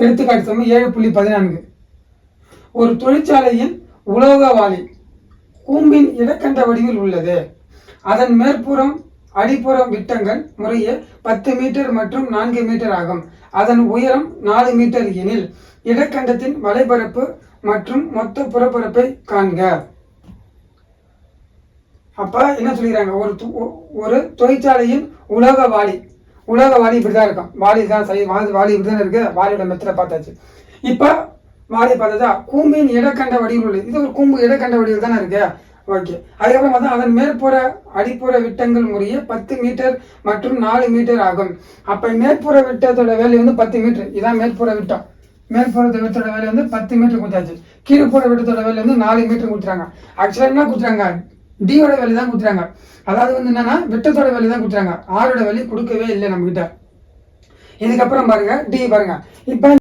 எடுத்துக்காட்டு சமம் 7.14. ஒரு தொழிற்சாலையின் உலோக வாளி கூம்பின் இடக்கண்ட வடிவில் உள்ளது. அதன் மேற்புறம் அடிப்புறம் விட்டங்கள் முறையே 10 மீட்டர் மற்றும் 4 மீட்டர் ஆகும். அதன் உயரம் 4 மீட்டர் எனில் இடக்கண்டத்தின் வலைபரப்பு மற்றும் மொத்த புறப்பரப்பை காண்க. அப்ப என்ன சொல்லிக்கிறாங்க, ஒரு தொழிற்சாலையின் உலோக வாளி இப்படிதான் இருக்கும். வாளி இப்படிதான் இருக்கு. வாளியோட மெத்தட பார்த்தாச்சு. இப்ப வாளி பார்த்ததா, கூம்பின் இடக்கண்ட வடிவில் உள்ளது. இது ஒரு கூம்பு இடக்கண்ட வடிவில் தானே இருக்கு. ஓகே. அதுக்கப்புறம் பார்த்தா அதன் மேற்புற அடிப்புற விட்டங்கள் முறையே 10 மீட்டர் மற்றும் 4 மீட்டர் ஆகும். அப்ப மேற்புற விட்டத்தோட வேலை 10 மீட்டர். இதான் மேற்புற விட்டம். மேற்புற விட்டத்தோட வேலை 10 மீட்டர் கொடுத்தாச்சு. கீழ்ப்புற விட்டத்தோட வேலை 4 மீட்டர் கொடுத்துறாங்க. ஆக்சுவலா என்ன கொடுத்துறாங்க, டியோட வேலை தான் கொடுத்துறாங்க. அதாவது என்னன்னா விட்டத்தோட வேலை தான் கொடுத்துறாங்க. ஆரோட வேலை கொடுக்கவே இல்லை நம்ம கிட்ட. இதுக்கப்புறம் பாருங்க டி பாருங்க. இப்ப